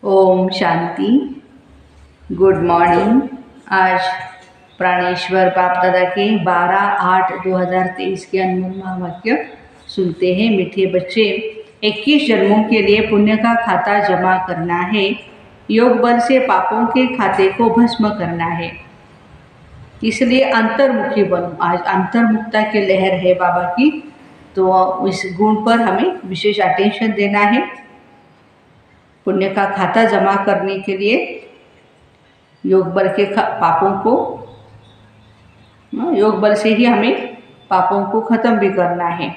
Om Shanti. Good morning. आज प्राणेश्वर बाप दादा के 12/8/2023 के अनमोल महावाक्य सुनते हैं। मीठे बच्चे, 21 जन्मों के लिए पुण्य का खाता जमा करना है। योग बल से पापों के खाते को भस्म करना है, इसलिए अंतर्मुखी बनो। आज अंतर्मुखता की लहर है बाबा की, तो इस गुण पर हमें विशेष अटेंशन देना है। पुण्य का खाता जमा करने के लिए योग बल के पापों को, योग बल से ही हमें पापों को खत्म भी करना है,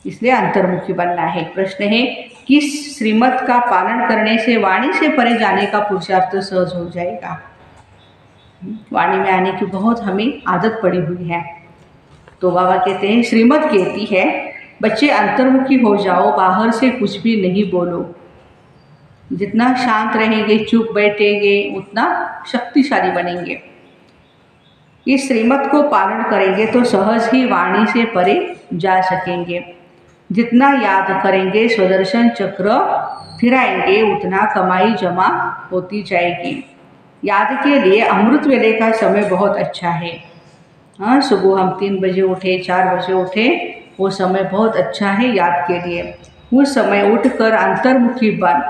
इसलिए अंतर्मुखी बनना है। प्रश्न है, किस श्रीमत का पालन करने से वाणी से परे जाने का पुरुषार्थ सहज हो जाएगा। वाणी में आने की बहुत हमें आदत पड़ी हुई है, तो बाबा कहते हैं, श्रीमत कहती है बच्चे अंतर्मुखी हो जाओ, बाहर से कुछ भी नहीं बोलो। जितना शांत रहेंगे, चुप बैठेंगे, उतना शक्तिशाली बनेंगे। इस श्रीमत को पालन करेंगे तो सहज ही वाणी से परे जा सकेंगे। जितना याद करेंगे, स्वदर्शन चक्र फिराएंगे, उतना कमाई जमा होती जाएगी। याद के लिए अमृत वेले का समय बहुत अच्छा है। सुबह हम 3 बजे उठे, 4 बजे उठे, वो समय बहुत अच्छा है याद के लिए। उस समय उठकर अंतर्मुखी बन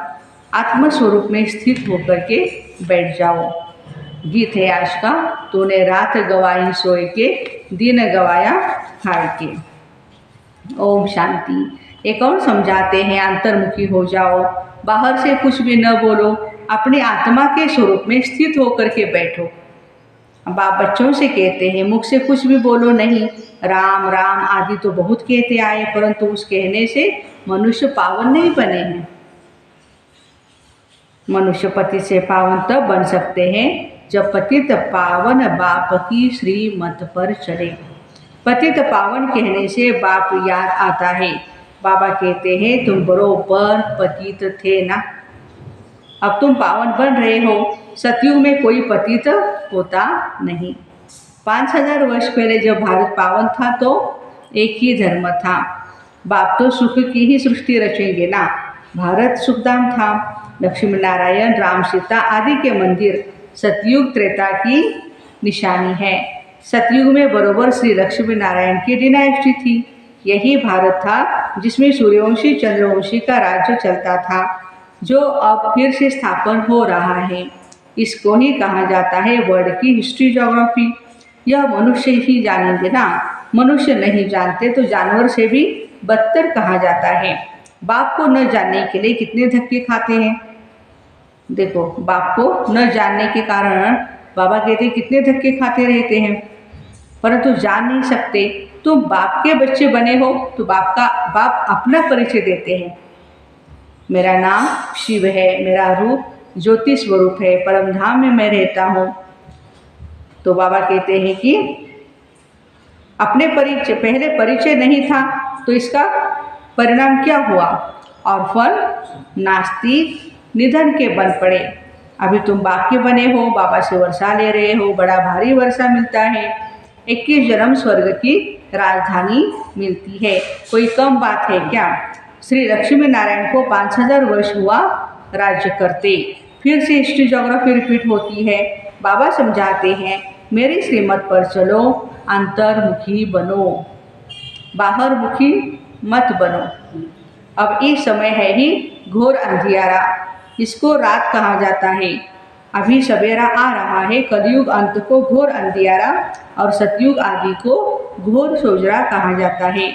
आत्मस्वरूप में स्थित होकर के बैठ जाओ। गीत है आज का, तूने रात गवाई सोए के, दिन गवाया खाए के। ओम शांति। एक और समझाते हैं, अंतर्मुखी हो जाओ, बाहर से कुछ भी न बोलो, अपने आत्मा के स्वरूप में स्थित होकर के बैठो। बाप बच्चों से कहते हैं, मुख से कुछ भी बोलो नहीं। राम राम आदि तो बहुत कहते आए, परंतु उस कहने से मनुष्य पावन नहीं बने हैं। मनुष्य पति से पावन तब बन सकते हैं जब पतित पावन बाप की श्रीमत पर चले। पतित पावन कहने से बाप याद आता है। बाबा कहते हैं, तुम बरोबर पतित थे ना, अब तुम पावन बन रहे हो। सतयुग में कोई पतित होता नहीं। 5000 वर्ष पहले जब भारत पावन था तो एक ही धर्म था। बाप तो सुख की ही सृष्टि रचेंगे ना। भारत सुखधाम था। लक्ष्मी नारायण, राम सीता आदि के मंदिर सतयुग त्रेता की निशानी है। सतयुग में बरोबर श्री लक्ष्मी नारायण की डिनाइस्टी थी। यही भारत था जिसमें सूर्यवंशी चंद्रवंशी का राज्य चलता था, जो अब फिर से स्थापन हो रहा है। इसको ही कहा जाता है वर्ल्ड की हिस्ट्री ज्योग्राफी। यह मनुष्य ही जानेंगे ना, मनुष्य नहीं जानते तो जानवर से भी बदतर कहा जाता है। बाप को न जानने के लिए कितने धक्के खाते हैं। देखो, बाप को न जानने के कारण बाबा कहते हैं कितने धक्के खाते रहते हैं, परंतु जान नहीं सकते। तुम बाप के बच्चे बने हो तो बाप अपना परिचय देते हैं। मेरा नाम शिव है, मेरा रूप ज्योति स्वरूप है, परम धाम में मैं रहता हूँ। तो बाबा कहते हैं कि अपने परिचय, पहले परिचय नहीं था तो इसका परिणाम क्या हुआ। और फल नास्तिक निधन के बन पड़े। अभी तुम बाप के बने हो, बाबा से वर्षा ले रहे हो, बड़ा भारी वर्षा मिलता है। 21 जन्म स्वर्ग की राजधानी मिलती है, कोई कम बात है क्या। श्री लक्ष्मी नारायण को 5000 वर्ष हुआ राज्य करते। फिर से हिस्ट्री ज्योग्राफी रिपीट होती है। बाबा समझाते हैं, मेरी श्रीमत पर चलो, अंतर्मुखी बनो, बाहर मुखी मत बनो। अब इस समय है ही घोर अंधियारा, इसको रात कहा जाता है। अभी सवेरा आ रहा है। कलयुग अंत को घोर अंधियारा और सतयुग आदि को घोर सोजरा कहा जाता है।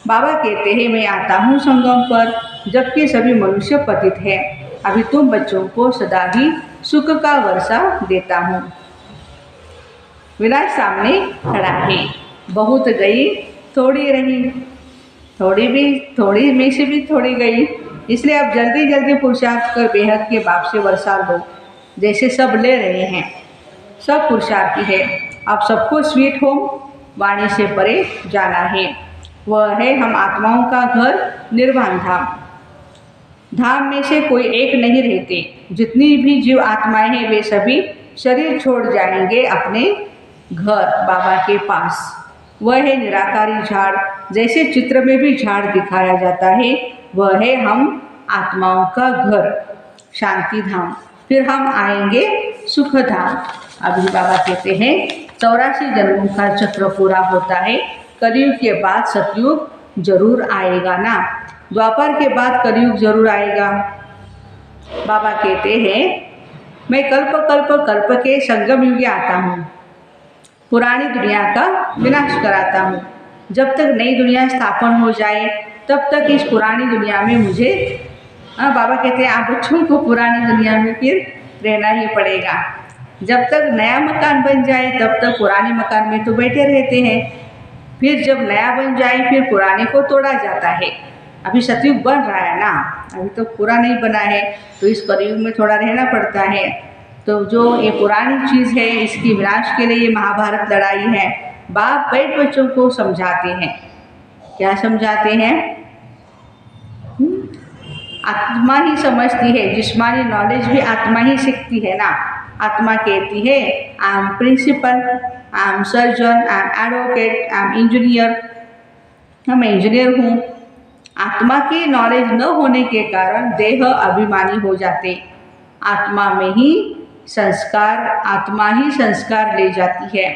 बाबा कहते हैं, मैं आता हूँ संगम पर, जबकि सभी मनुष्य पतित है। अभी तुम बच्चों को सदा ही सुख का वर्षा देता हूँ। विनाश सामने खड़ा है। बहुत गई थोड़ी रही, थोड़ी में से भी थोड़ी गई, इसलिए अब जल्दी जल्दी पुरुषार्थ कर बेहद के बाप से वर्षा लो। जैसे सब ले रहे हैं, सब पुरुषार्थी है। अब सबको स्वीट होम वाणी से परे जाना है। वह है हम आत्माओं का घर, निर्वाण धाम। धाम में से कोई एक नहीं रहते। जितनी भी जीव आत्माएं हैं वे सभी शरीर छोड़ जाएंगे अपने घर बाबा के पास। वह है निराकारी झाड़। जैसे चित्र में भी झाड़ दिखाया जाता है, वह है हम आत्माओं का घर। शांति धाम, फिर हम आएंगे सुख धाम। अभी बाबा कहते हैं 84 जन्मों का चक्र पूरा होता है, कलयुग के बाद सतयुग जरूर आएगा ना, द्वापर के बाद कलयुग जरूर आएगा। बाबा कहते हैं मैं कल्प कल्प कल्प के संगम युग आता हूँ, पुरानी दुनिया का विनाश कराता हूँ। जब तक नई दुनिया स्थापन हो जाए तब तक इस पुरानी दुनिया में मुझे बाबा कहते हैं आप बच्चों को पुरानी दुनिया में फिर रहना ही पड़ेगा। जब तक नया मकान बन जाए तब तक पुराने मकान में तो बैठे रहते हैं, फिर जब नया बन जाए फिर पुराने को तोड़ा जाता है। अभी सतयुग बन रहा है ना, अभी तो पूरा नहीं बना है, तो इस कलयुग में थोड़ा रहना पड़ता है। तो जो ये पुरानी चीज़ है इसकी विनाश के लिए ये महाभारत लड़ाई है। बाप बैठ बच्चों को समझाते हैं, क्या समझाते हैं? आत्मा ही समझती है, जिस्मानी नॉलेज भी आत्मा ही सीखती है ना। आत्मा कहती है I am principal, I am surgeon, I am advocate, I am engineer, मैं इंजीनियर हूँ। आत्मा की नॉलेज न होने के कारण देह अभिमानी हो जाते। आत्मा में ही संस्कार, आत्मा ही संस्कार ले जाती है।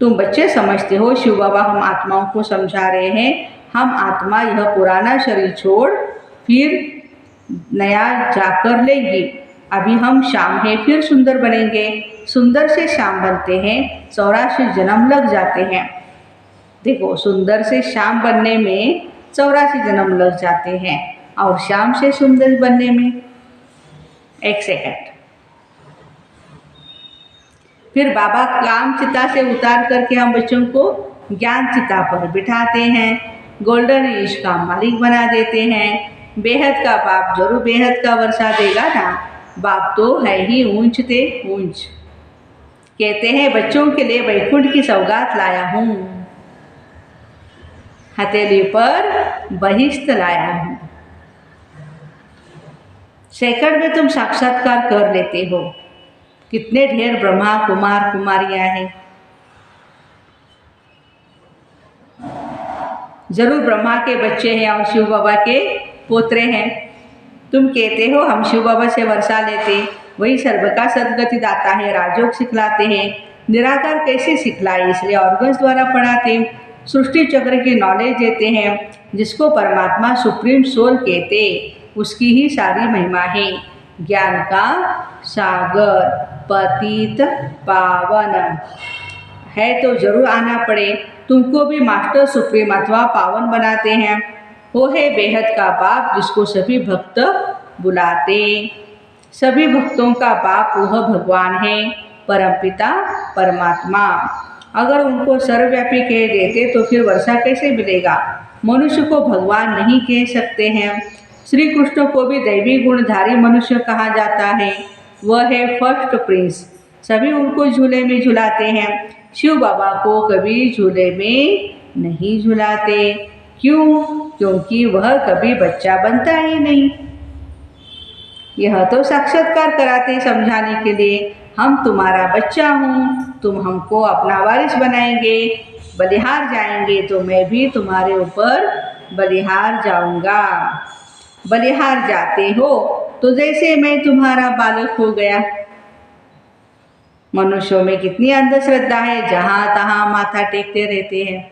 तुम बच्चे समझते हो, शिव बाबा हम आत्माओं को समझा रहे हैं। हम आत्मा यह पुराना शरीर छोड़ फिर नया जाकर लेंगे। अभी हम श्याम हैं, फिर सुंदर बनेंगे, सुंदर से श्याम बनते हैं, 84 जन्म लग जाते हैं। देखो, सुंदर से श्याम बनने में 84 जन्म लग जाते हैं, और श्याम से सुंदर बनने में 1 सेकंड। फिर बाबा काम चिता से उतार करके हम बच्चों को ज्ञान चिता पर बिठाते हैं, गोल्डन ईश का मालिक बना देते हैं। बेहद का बाप जरूर बेहद का वर्षा देगा ना, बाप तो है ही ऊंच ते ऊंच। कहते हैं बच्चों के लिए वैकुंठ की सौगात लाया हूँ, हथेली पर बहिश्त लाया हूँ। सेकंड में तुम साक्षात्कार कर लेते हो। कितने ढेर ब्रह्मा कुमार कुमारियां हैं, जरूर ब्रह्मा के बच्चे हैं और शिव बाबा के पोतरे हैं। तुम कहते हो हम शिव बाबा से वर्षा लेते, वही सर्व का सदगति दाता है, राजयोग सिखलाते हैं। निराकार कैसे सिखलाए, इसलिए ऑर्गन्स द्वारा पढ़ाते, सृष्टि चक्र की नॉलेज देते हैं। जिसको परमात्मा सुप्रीम सोल कहते, उसकी ही सारी महिमा है। ज्ञान का सागर पतित पावन है, तो जरूर आना पड़े। तुमको भी मास्टर सुप्रीम अथवा पावन बनाते हैं। वो है बेहद का बाप, जिसको सभी भक्त बुलाते। सभी भक्तों का बाप वह भगवान है, परमपिता परमात्मा। अगर उनको सर्वव्यापी कह देते तो फिर वर्षा कैसे मिलेगा? मनुष्य को भगवान नहीं कह सकते हैं। श्री कृष्ण को भी दैवी गुणधारी मनुष्य कहा जाता है। वह है फर्स्ट प्रिंस, सभी उनको झूले में झुलाते हैं। शिव बाबा को कभी झूले में नहीं झुलाते। क्यों? क्योंकि वह कभी बच्चा बनता ही नहीं। यह तो साक्षात्कार कराते समझाने के लिए, हम तुम्हारा बच्चा हूँ, तुम हमको अपना वारिस बनाएंगे, बलिहार जाएंगे तो मैं भी तुम्हारे ऊपर बलिहार जाऊंगा। बलिहार जाते हो तो जैसे मैं तुम्हारा बालक हो गया। मनुष्यों में कितनी अंधश्रद्धा है, जहाँ तहाँ माथा टेकते रहते हैं।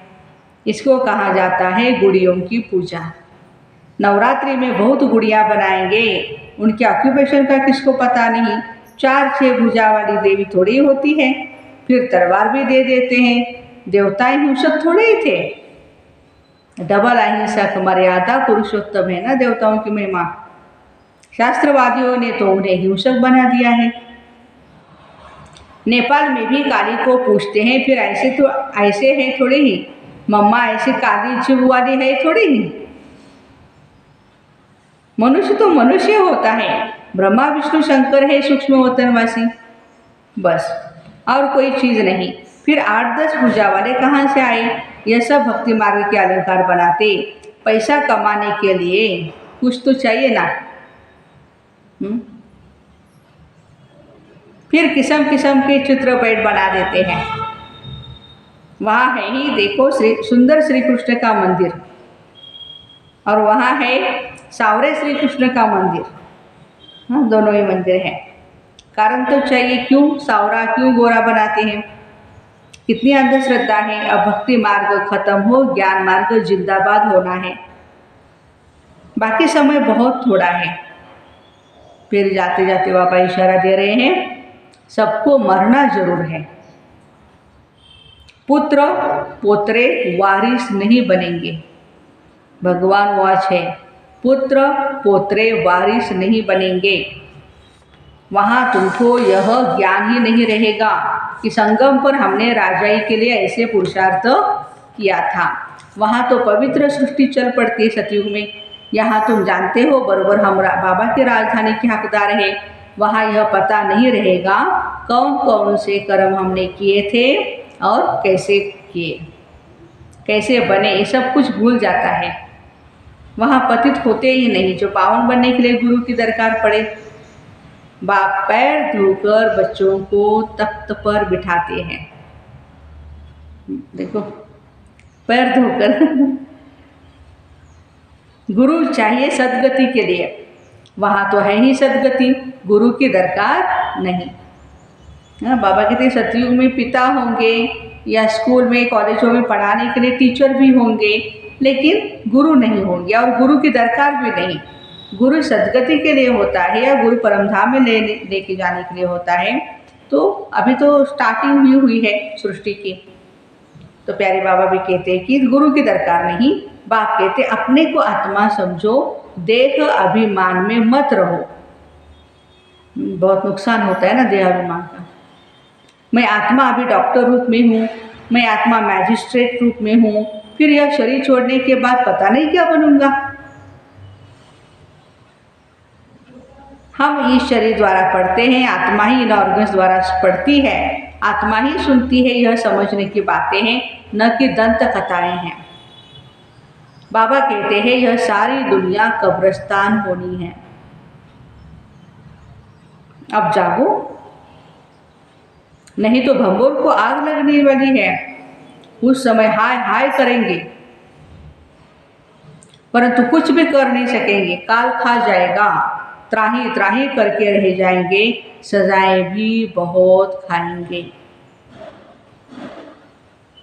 इसको कहा जाता है गुड़ियों की पूजा। नवरात्रि में बहुत गुड़िया बनाएंगे, उनके ऑक्यूपेशन का किसको पता नहीं। 4-6 भुजा वाली देवी थोड़ी होती है, फिर तलवार भी दे देते हैं। देवताएं हिंसक थोड़े ही थे, डबल अहिंसक मर्यादा पुरुषोत्तम है ना देवताओं की महिमा। शास्त्रवादियों ने तो उन्हें हिंसक बना दिया है। नेपाल में भी काली को पूछते हैं, फिर ऐसे है थोड़े ही, मम्मा ऐसी काली चिब वाली है थोड़ी ही। मनुष्य तो मनुष्य होता है, ब्रह्मा विष्णु शंकर है सूक्ष्म वतनवासी, बस और कोई चीज़ नहीं। फिर 8-10 भुजा वाले कहाँ से आए? यह सब भक्ति मार्ग के अलंकार बनाते। पैसा कमाने के लिए कुछ तो चाहिए ना। फिर किस्म किस्म के चित्रपट बना देते हैं। वहाँ है ही देखो सुंदर श्री कृष्ण का मंदिर, और वहाँ है सावरे श्री कृष्ण का मंदिर। हाँ, दोनों ही मंदिर हैं। कारण तो चाहिए, क्यों सावरा क्यों गोरा बनाते हैं? कितनी अंधश्रद्धा है। अब भक्ति मार्ग खत्म हो, ज्ञान मार्ग जिंदाबाद होना है। बाकी समय बहुत थोड़ा है। फिर जाते जाते बाबा इशारा दे रहे हैं, सबको मरना जरूर है। पुत्र पोत्रे वारिस नहीं बनेंगे। भगवान वाच है, पुत्र पोत्रे वारिस नहीं बनेंगे। वहाँ तुमको यह ज्ञान ही नहीं रहेगा कि संगम पर हमने राजाई के लिए ऐसे पुरुषार्थ किया था। वहाँ तो पवित्र सृष्टि चल पड़ती है सतयुग में। यहाँ तुम जानते हो बरोबर हम बाबा की राजधानी के हकदार है। वहाँ यह पता नहीं रहेगा कौन कौन से कर्म हमने किए थे और कैसे किए, कैसे बने, ये सब कुछ भूल जाता है। वहाँ पतित होते ही नहीं। जो पावन बनने के लिए गुरु की दरकार पड़े, बाप पैर धोकर बच्चों को तख्त पर बिठाते हैं। देखो, पैर धोकर गुरु चाहिए सदगति के लिए। वहाँ तो है ही सदगति, गुरु की दरकार नहीं। बाबा कहते सतयुग में पिता होंगे या स्कूल में कॉलेजों में पढ़ाने के लिए टीचर भी होंगे, लेकिन गुरु नहीं होंगे और गुरु की दरकार भी नहीं। गुरु सदगति के लिए होता है या गुरु परमधाम में लेके जाने के लिए होता है। तो अभी तो स्टार्टिंग भी हुई है सृष्टि की। तो प्यारे बाबा भी कहते हैं कि गुरु की दरकार नहीं। बाप कहते अपने को आत्मा समझो, देह अभिमान में मत रहो। बहुत नुकसान होता है ना देहाभिमान का। मैं आत्मा अभी डॉक्टर रूप में हूँ, मैं आत्मा मैजिस्ट्रेट रूप में हूँ, फिर यह शरीर छोड़ने के बाद पता नहीं क्या बनूंगा। हम इस शरीर द्वारा पढ़ते हैं, आत्मा ही इन ऑर्गन्स द्वारा पढ़ती है, आत्मा ही सुनती है। यह समझने की बातें हैं, न कि दंत कथाएं हैं। बाबा कहते हैं यह सारी दुनिया कब्रिस्तान होनी है। अब जागो, नहीं तो भंगोर को आग लगने वाली है। उस समय हाय हाय करेंगे, परंतु कुछ भी कर नहीं सकेंगे। काल खा जाएगा, त्राही त्राही करके रह जाएंगे, सजाएं भी बहुत खाएंगे।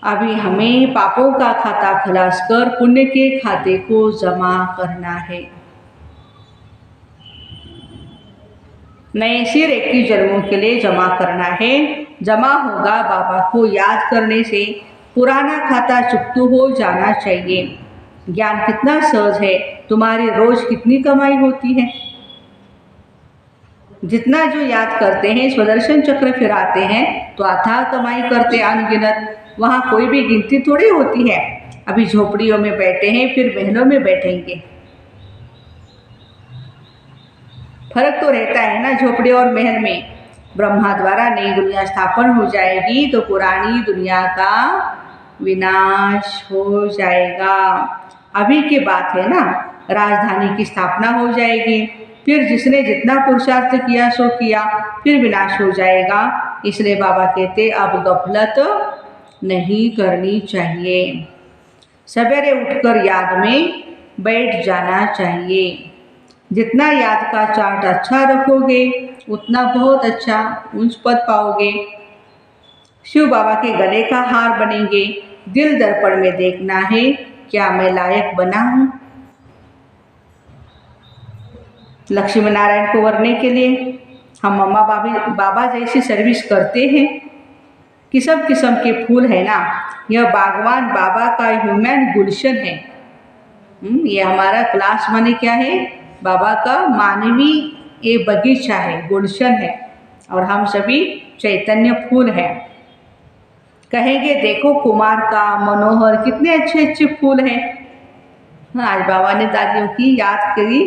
अभी हमें पापों का खाता खलास कर पुण्य के खाते को जमा करना है। नए सिर 21 जन्मों के लिए जमा करना है। जमा होगा बाबा को याद करने से। पुराना खाता चुकतू हो जाना चाहिए। ज्ञान कितना सहज है, तुम्हारी रोज कितनी कमाई होती है। जितना जो याद करते हैं, स्वदर्शन चक्र फिराते हैं तो अथाह कमाई करते अनगिनत। वहाँ कोई भी गिनती थोड़ी होती है। अभी झोपड़ियों में बैठे हैं, फिर महलों में बैठेंगे। फर्क तो रहता है ना झोपड़ी और महल में। ब्रह्मा द्वारा नई दुनिया स्थापन हो जाएगी तो पुरानी दुनिया का विनाश हो जाएगा। अभी की बात है ना, राजधानी की स्थापना हो जाएगी, फिर जिसने जितना पुरुषार्थ किया सो किया, फिर विनाश हो जाएगा। इसलिए बाबा कहते अब गफलत नहीं करनी चाहिए। सवेरे उठकर याद में बैठ जाना चाहिए। जितना याद का चार्ट अच्छा रखोगे उतना बहुत अच्छा उच्च पद पाओगे। शिव बाबा के गले का हार बनेंगे। दिल दर्पण में देखना है, क्या मैं लायक बना हूँ लक्ष्मी नारायण को वरने के लिए। हम मम्मा बाबा जैसी सर्विस करते हैं। किस्म किस्म के फूल है ना, यह बागवान बाबा का ह्यूमन गुलशन है। ये हमारा क्लास माने क्या है, बाबा का मानवी ये बगीचा है, गुलशन है, और हम सभी चैतन्य फूल हैं। कहेंगे देखो कुमार का मनोहर कितने अच्छे अच्छे फूल हैं। आज बाबा ने दादियों की याद करी।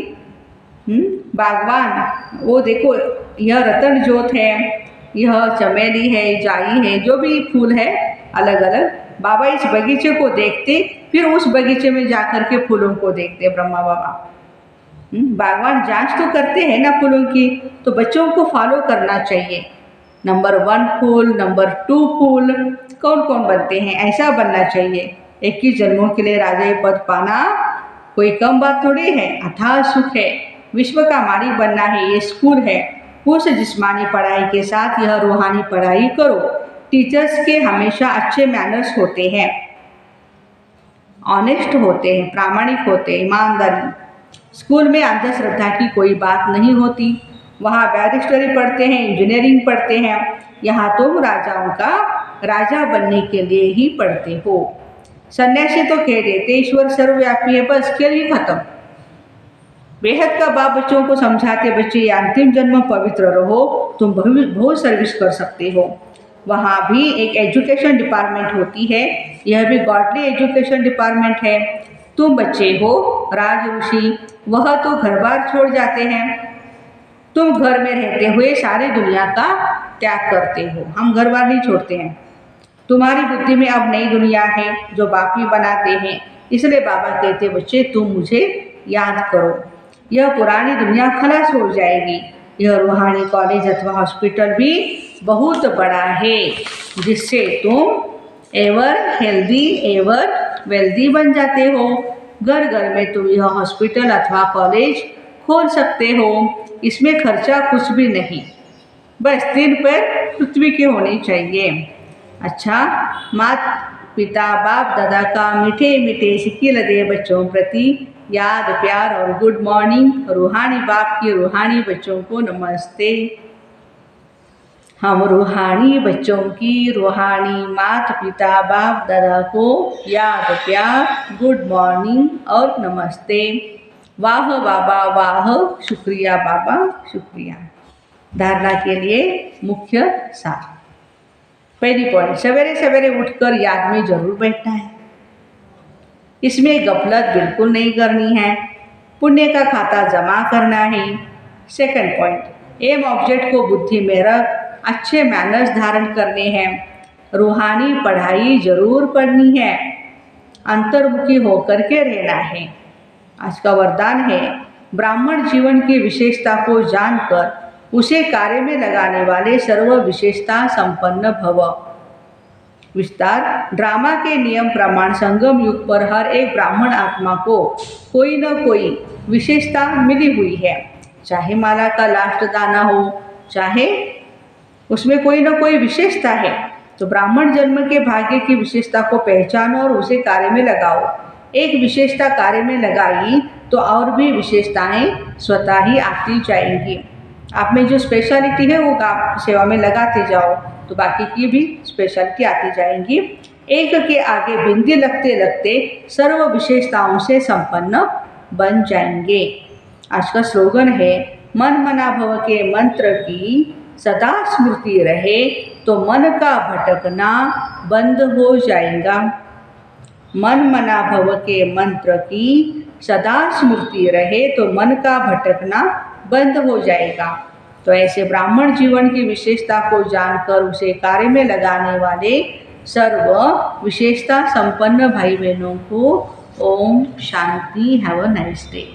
बागवान वो देखो, यह रतन जोत है, यह चमेली है, जाई है, जो भी फूल है अलग अलग। बाबा इस बगीचे को देखते, फिर उस बगीचे में जाकर के फूलों को देखते ब्रह्मा बाबा। बागवान जांच तो करते हैं ना फूलों की, तो बच्चों को फॉलो करना चाहिए। नंबर 1 फूल, नंबर 2 फूल, कौन कौन बनते हैं, ऐसा बनना चाहिए। 21 जन्मों के लिए राजा पद पाना कोई कम बात थोड़ी है, अथाह सुख है। विश्व का मालिक बनना है, ये स्कूल है। उस जिस्मानी पढ़ाई के साथ यह रूहानी पढ़ाई करो। टीचर्स के हमेशा अच्छे मैनर्स होते हैं, ऑनेस्ट होते हैं, प्रामाणिक होते हैं, ईमानदारी। स्कूल में अंधश्रद्धा की कोई बात नहीं होती। वहाँ बैरिस्टरी पढ़ते हैं, इंजीनियरिंग पढ़ते हैं। यहाँ तुम राजाओं का राजा बनने के लिए ही पढ़ते हो। सन्यासी तो कह देते ईश्वर सर्वव्यापी है, बस खेल ही खत्म। बेहद का बाप बच्चों को समझाते, बच्चे ये अंतिम जन्म पवित्र रहो, तुम बहुत सर्विस कर सकते हो। वहाँ भी एक एजुकेशन डिपार्टमेंट होती है, यह भी गॉडली एजुकेशन डिपार्टमेंट है। तुम बच्चे हो, राज ऋषि वह तो घर बार छोड़ जाते हैं। तुम घर में रहते हुए सारी दुनिया का त्याग करते हो, हम घर बार नहीं छोड़ते हैं। तुम्हारी बुद्धि में अब नई दुनिया है जो बाप ही बनाते हैं। इसलिए बाबा कहते बच्चे तुम मुझे याद करो, यह पुरानी दुनिया खलास हो जाएगी। यह रूहानी कॉलेज अथवा हॉस्पिटल भी बहुत बड़ा है, जिससे तुम एवर हेल्दी एवर वेल्दी बन जाते हो। घर घर में तुम यह हॉस्पिटल अथवा कॉलेज खोल सकते हो। इसमें खर्चा कुछ भी नहीं, बस 3 पैर पृथ्वी के होने चाहिए। अच्छा, माता पिता बाप दादा का मीठे मीठे शिकिल दे बच्चों प्रति याद प्यार और गुड मॉर्निंग। रूहानी बाप की रूहानी बच्चों को नमस्ते। हम रूहानी बच्चों की रूहानी माता पिता बाप दादा को याद प्यार गुड मॉर्निंग और नमस्ते। वाह बाबा वाह, शुक्रिया बाबा शुक्रिया। धारणा के लिए मुख्य सार। पहली पॉइंट, सवेरे सवेरे उठकर याद में जरूर बैठना है। इसमें गफलत बिल्कुल नहीं करनी है, पुण्य का खाता जमा करना है। सेकंड पॉइंट, एम ऑब्जेक्ट को बुद्धि में रख अच्छे मैनर्स धारण करने हैं। रूहानी पढ़ाई जरूर पढ़नी है, अंतर्मुखी होकर के रहना है। आज का वरदान है, ब्राह्मण जीवन की विशेषता को जानकर उसे कार्य में लगाने वाले सर्व विशेषता संपन्न भव। विस्तार, ड्रामा के नियम प्रमाण संगम युग पर हर एक ब्राह्मण आत्मा को कोई न कोई विशेषता मिली हुई है। चाहे माला का लास्ट दाना हो, चाहे उसमें कोई न कोई विशेषता है। तो ब्राह्मण जन्म के भाग्य की विशेषता को पहचानो और उसे कार्य में लगाओ। एक विशेषता कार्य में लगाई तो और भी विशेषताएं स्वतः ही आती जाएंगी। आप में जो स्पेशलिटी है वो आप सेवा में लगाते जाओ तो बाकी की भी स्पेशलिटी आती जाएंगी। एक के आगे बिंदी लगते लगते सर्व विशेषताओं से संपन्न बन जाएंगे। आज का स्लोगन है, मन मना भव के मंत्र की सदा स्मृति रहे तो मन का भटकना बंद हो जाएगा। मन मना भव के मंत्र की सदा स्मृति रहे तो मन का भटकना बंद हो जाएगा। तो ऐसे ब्राह्मण जीवन की विशेषता को जानकर उसे कार्य में लगाने वाले सर्व विशेषता संपन्न भाई बहनों को ओम शांति। Have a nice day.